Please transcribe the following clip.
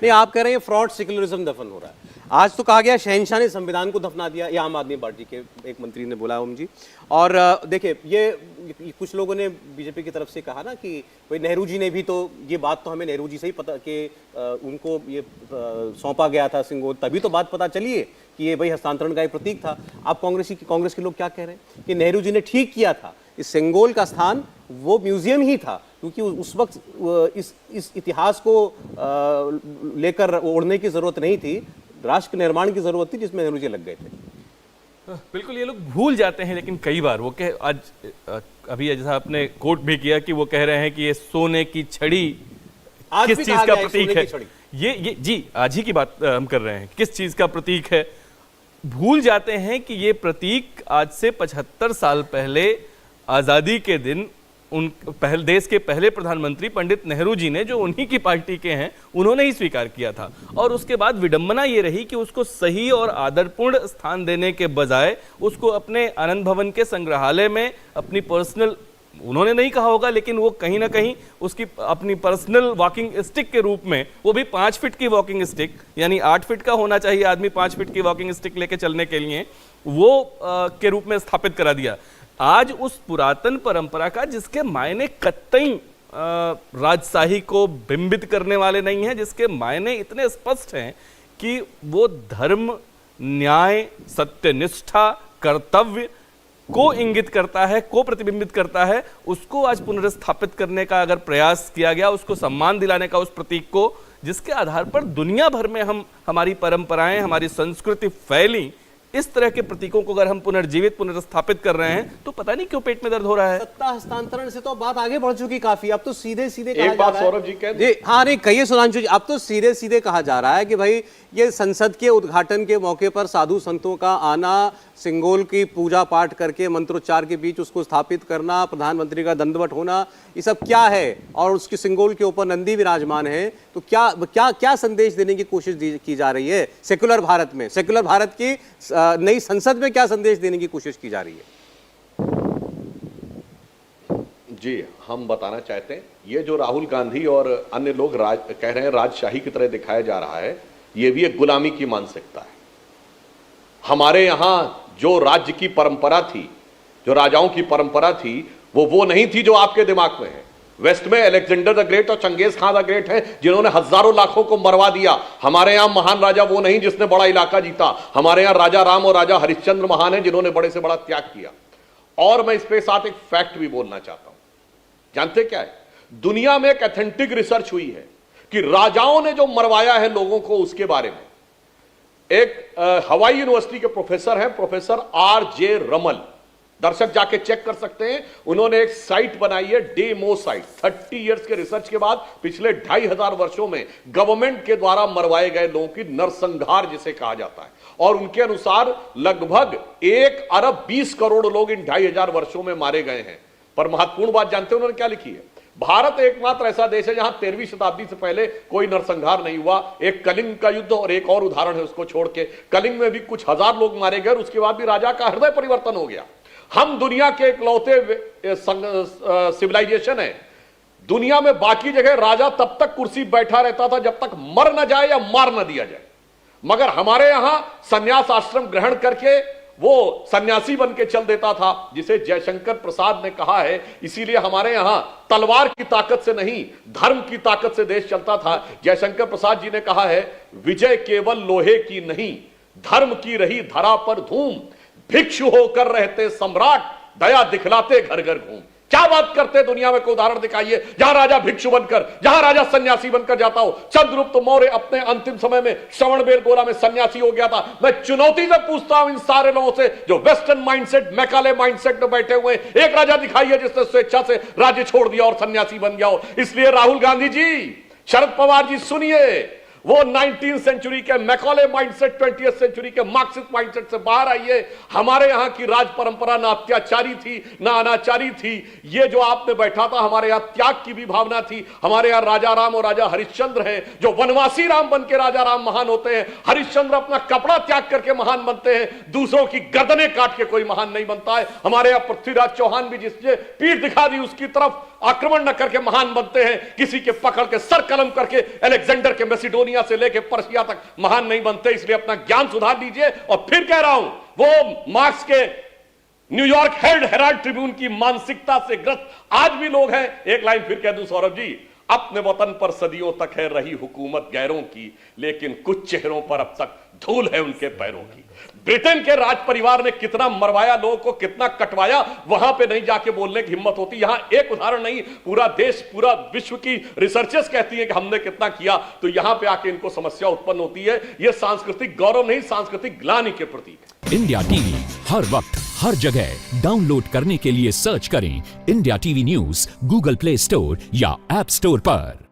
नहीं, आप कह रहे हैं फ्रॉड सेक्युलरिज्म दफन हो रहा है। आज तो कहा गया शहंशाह ने संविधान को दफना दिया, ये आम आदमी पार्टी के एक मंत्री ने बोला ओम जी। और देखिए ये कुछ लोगों ने बीजेपी की तरफ से कहा ना कि भाई नेहरू जी ने भी तो ये बात तो हमें नेहरू जी से ही पता कि उनको ये सौंपा गया था सिंगोल, तभी तो बात पता चली है कि ये भाई हस्तांतरण का एक प्रतीक था। अब कांग्रेस के लोग क्या कह रहे हैं कि नेहरू जी ने ठीक किया था, इस सिंगोल का स्थान वो म्यूजियम ही था, क्योंकि उस वक्त इस इतिहास को लेकर ओढ़ने की जरूरत नहीं थी, राष्ट्र निर्माण की जरूरत थी जिसमें नेहरू जी लग गए थे। बिल्कुल, ये लोग भूल जाते हैं, लेकिन कई बार वो आज अभी जैसा आपने कोट भी किया कि वो कह रहे हैं कि ये सोने की छड़ी किस चीज का प्रतीक है। ये जी आज ही की बात हम कर रहे हैं, किस चीज का प्रतीक है। भूल जाते हैं कि ये प्रतीक आज से 75 साल पहले आजादी के दिन देश के पहले प्रधानमंत्री पंडित नेहरू जी ने, जो उन्हीं की पार्टी के हैं, उन्होंने ही स्वीकार किया था। और उसके बाद विडंबना ये रही कि उसको सही और आदरपूर्ण स्थान देने के बजाय उसको अपने आनंद भवन के संग्रहालय में अपनी पर्सनल, उन्होंने नहीं कहा होगा लेकिन वो कहीं ना कहीं उसकी अपनी पर्सनल वॉकिंग स्टिक के रूप में, वो भी 5 फीट की वॉकिंग स्टिक, यानी 8 फीट का होना चाहिए आदमी 5 फीट की वॉकिंग स्टिक लेके चलने के लिए, वो के रूप में स्थापित करा दिया। आज उस पुरातन परंपरा का, जिसके मायने कतई राजशाही को बिंबित करने वाले नहीं हैं, जिसके मायने इतने स्पष्ट हैं कि वो धर्म, न्याय, सत्यनिष्ठा, कर्तव्य को इंगित करता है, को प्रतिबिंबित करता है, उसको आज पुनर्स्थापित करने का अगर प्रयास किया गया, उसको सम्मान दिलाने का, उस प्रतीक को, जिसके आधार पर दुनिया भर में हमारी परंपराएं, हमारी संस्कृति फैली, इस तरह के प्रतीकों को अगर हम पुनर्स्थापित कर रहे हैं तो पता नहीं क्यों पेट में दर्द हो रहा है। सत्ता हस्तांतरण से तो बात आगे बढ़ चुकी काफी, अब तो सीधे सीधे कहा एक जा बात रहा है। सौरभ जी कह जी हाँ, नहीं कहिए सुधांशु जी, अब तो सीधे सीधे कहा जा रहा है कि भाई ये संसद के उद्घाटन के मौके पर साधु संतों का आना, सिंगोल की पूजा पाठ करके मंत्रोच्चार के बीच उसको स्थापित करना, प्रधानमंत्री का दंडवत होना, ये सब क्या है? और उसकी सिंगोल के ऊपर नंदी विराजमान है, तो क्या क्या क्या संदेश देने की कोशिश की जा रही है सेकुलर भारत में? सेकुलर भारत की नई संसद में क्या संदेश देने की कोशिश की जा रही है? जी, हम बताना चाहते हैं, ये जो राहुल गांधी और अन्य लोग कह रहे हैं राजशाही की तरह दिखाया जा रहा है, ये भी एक गुलामी की मानसिकता है। हमारे यहां जो राज्य की परंपरा थी, जो राजाओं की परंपरा थी, वो नहीं थी जो आपके दिमाग में है। वेस्ट में अलेक्जेंडर द ग्रेट और चंगेज खान द ग्रेट हैं, जिन्होंने हजारों लाखों को मरवा दिया। हमारे यहां महान राजा वो नहीं जिसने बड़ा इलाका जीता। हमारे यहां राजा राम और राजा हरिश्चंद्र महान हैं, जिन्होंने बड़े से बड़ा त्याग किया। और मैं इस पे साथ एक फैक्ट भी बोलना चाहता हूं। जानते क्या है, दुनिया में एक ऑथेंटिक रिसर्च हुई है कि राजाओं ने जो मरवाया है लोगों को, उसके बारे में एक हवाई यूनिवर्सिटी के प्रोफेसर हैं, प्रोफेसर RJ रमल, दर्शक जाके चेक कर सकते हैं। उन्होंने एक साइट बनाई है, डेमो साइट। 30 इयर्स के रिसर्च के बाद पिछले 2500 वर्षों में गवर्नमेंट के द्वारा मरवाए गए लोगों की नरसंहार जिसे कहा जाता है, और उनके अनुसार लगभग 1 अरब 20 करोड़ लोग इन 2500 वर्षों में मारे गए हैं। पर महत्वपूर्ण बात जानते हैं उन्होंने क्या लिखी है? भारत एकमात्र ऐसा देश है जहां 13वीं शताब्दी से पहले कोई नरसंहार नहीं हुआ। एक कलिंग का युद्ध और एक और उदाहरण है उसको छोड़ के। कलिंग में भी कुछ हजार लोग मारे गए और उसके बाद भी राजा का हृदय परिवर्तन हो गया। हम दुनिया के इकलौते सिविलाइजेशन है, दुनिया में बाकी जगह राजा तब तक कुर्सी बैठा रहता था जब तक मर न जाए या मार न दिया जाए, मगर हमारे यहां संन्यास आश्रम ग्रहण करके वो सन्यासी बन के चल देता था, जिसे जयशंकर प्रसाद ने कहा है। इसीलिए हमारे यहां तलवार की ताकत से नहीं, धर्म की ताकत से देश चलता था। जयशंकर प्रसाद जी ने कहा है, विजय केवल लोहे की नहीं, धर्म की रही धरा पर धूम, भिक्षु होकर रहते सम्राट, दया दिखलाते घर घर घूम। क्या बात करते दुनिया में कोई उदाहरण दिखाइए जहां राजा भिक्षु बनकर, जहां राजा सन्यासी बनकर जाता हो। चंद्रगुप्त मौर्य अपने अंतिम समय में श्रवणबेलगोला में सन्यासी हो गया था। मैं चुनौती से पूछता हूं इन सारे लोगों से जो वेस्टर्न माइंडसेट, मैकाले माइंडसेट में बैठे हुए, एक राजा दिखाइए जिसने स्वेच्छा से राज्य छोड़ दिया और सन्यासी बन गया हो। इसलिए राहुल गांधी जी, शरद पवार जी, सुनिए, वो 19th सेंचुरी के मैकॉले माइंडसेट, 20th सेंचुरी के मार्क्सिस्ट माइंडसेट से बाहर आइए। हमारे यहां की राज परंपरा ना अत्याचारी थी ना अनाचारी थी। ये जो आपने बैठा था, हमारे यहां त्याग की भी भावना थी। हमारे यहां राजा राम और राजा हरिश्चंद्र हैं, जो वनवासी राम बन के राजा राम महान होते हैं। हरिश्चंद्र अपना कपड़ा त्याग करके महान बनते हैं, दूसरों की गर्दनें काट के कोई महान नहीं बनता है। हमारे यहां पृथ्वीराज चौहान भी जिसने पीठ दिखा दी उसकी तरफ आक्रमण न करके महान बनते हैं, किसी के पकड़ के सर कलम करके अलेक्जेंडर के मैसिडोनिया मेसोपोटामिया से लेकर पर्शिया तक महान नहीं बनते, इसलिए अपना ज्ञान सुधार लीजिए। और फिर कह रहा हूं, वो मार्क्स के न्यूयॉर्क हेराल्ड ट्रिब्यून की मानसिकता से ग्रस्त आज भी लोग हैं। एक लाइन फिर कह दूं सौरभ जी, अपने वतन पर सदियों तक है रही हुकूमत गैरों की, लेकिन कुछ चेहरों पर अब तक धूल है उनके पैरों की। ब्रिटेन के राज परिवार ने कितना मरवाया लोगों को, कितना कटवाया, वहां पे नहीं जाके बोलने की हिम्मत होती। यहां एक उदाहरण नहीं, पूरा देश, पूरा विश्व की रिसर्चेस कहती है कि हमने कितना किया, तो यहां पे आके इनको समस्या उत्पन्न होती है। यह सांस्कृतिक गौरव नहीं, सांस्कृतिक ग्लानि के प्रतीक है। इंडिया टीवी हर वक्त हर जगह डाउनलोड करने के लिए सर्च करें India TV news Google play store या ऐप स्टोर पर।